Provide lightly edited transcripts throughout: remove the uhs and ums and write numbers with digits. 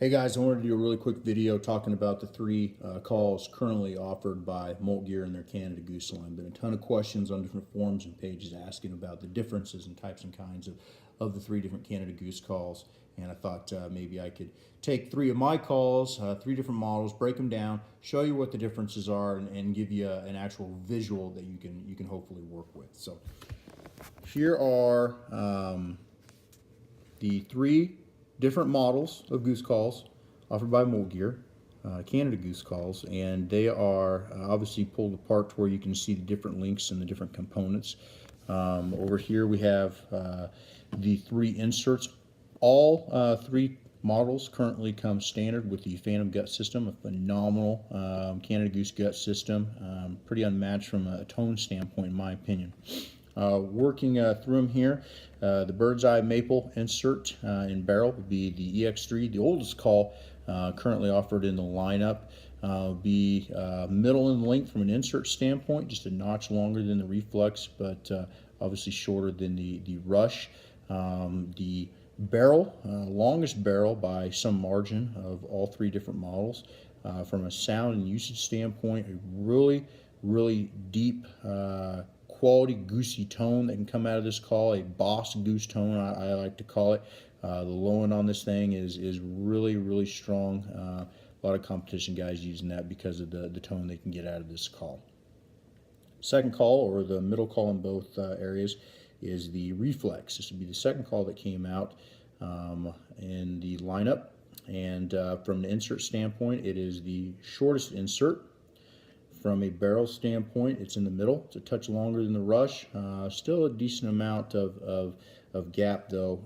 Hey guys, I wanted to do a really quick video talking about the three calls currently offered by Molt Gear and their Canada Goose line. Been a ton of questions on different forums and pages asking about the differences and types and kinds of the three different Canada Goose calls. And I thought maybe I could take three of my calls, three different models, break them down, show you what the differences are, and give you an actual visual that you can hopefully work with. So here are the three different models of goose calls offered by Molt Gear, Canada Goose calls, and they are obviously pulled apart to where you can see the different links and the different components. Over here we have the three inserts. All three models currently come standard with the Phantom gut system, a phenomenal Canada Goose gut system, pretty unmatched from a tone standpoint in my opinion. Working through them here, the bird's eye maple insert in barrel would be the EX3, the oldest call currently offered in the lineup. Be middle in length from an insert standpoint, just a notch longer than the reflex, but obviously shorter than the rush. The barrel, longest barrel by some margin of all three different models. From a sound and usage standpoint, a really deep quality goosey tone that can come out of this call, a boss goose tone I like to call it. The low end on this thing is really strong. A lot of competition guys using that because of the tone they can get out of this call. Second call, or the middle call in both areas, is the reflex. This would be the second call that came out in the lineup, and from an insert standpoint, it is the shortest insert. From a barrel standpoint, it's in the middle. It's a touch longer than the rush. Still a decent amount of gap though,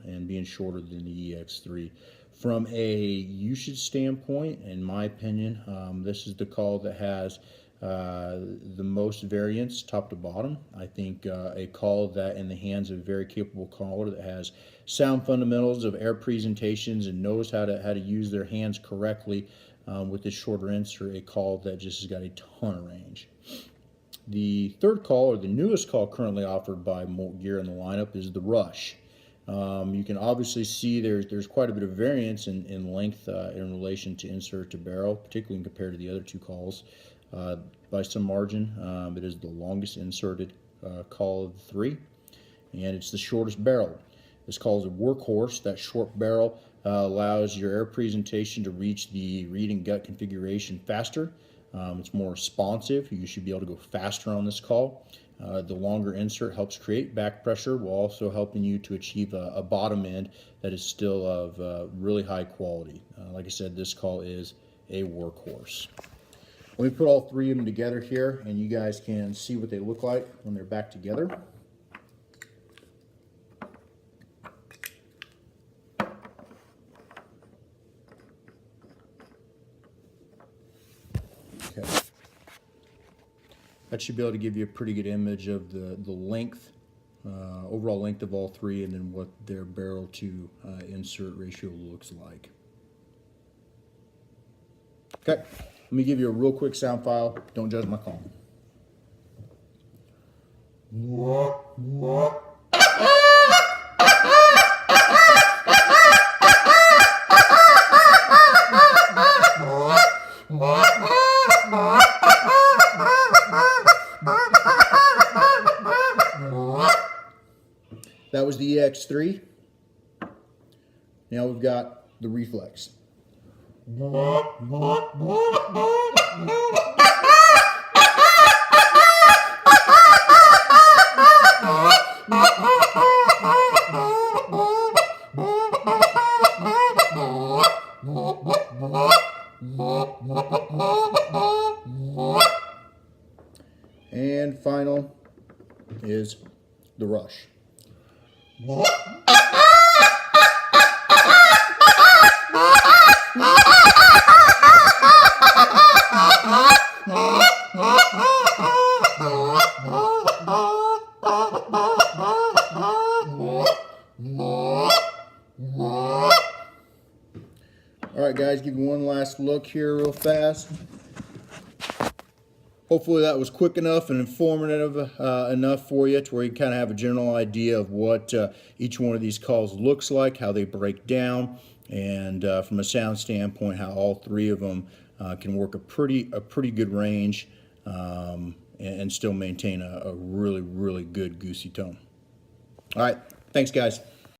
and being shorter than the EX3. From a usage standpoint, in my opinion, this is the call that has the most variance top to bottom. I think a call that in the hands of a very capable caller that has sound fundamentals of air presentations and knows how to use their hands correctly, with this shorter insert, a call that just has got a ton of range. The third call, or the newest call currently offered by Molt Gear in the lineup, is the Rush. You can obviously see there's quite a bit of variance in length in relation to insert to barrel, particularly compared to the other two calls. By some margin, it is the longest inserted call of the three, and it's the shortest barrel. This call is a workhorse. That short barrel allows your air presentation to reach the reed and gut configuration faster. It's more responsive. You should be able to go faster on this call. The longer insert helps create back pressure while also helping you to achieve a bottom end that is still of really high quality. Like I said, this call is a workhorse. Let me put all three of them together here, and you guys can see what they look like when they're back together. Okay. That should be able to give you a pretty good image of the length, overall length of all three, and then what their barrel to insert ratio looks like. Okay, let me give you a real quick sound file. Don't judge my call. That was the EX3. Now we've got the reflex. And final is the rush. All right, guys, give you one last look here real fast. Hopefully that was quick enough and informative enough for you to where you kind of have a general idea of what each one of these calls looks like, how they break down, and from a sound standpoint, how all three of them can work a pretty good range and still maintain a really good goosey tone. All right, thanks guys.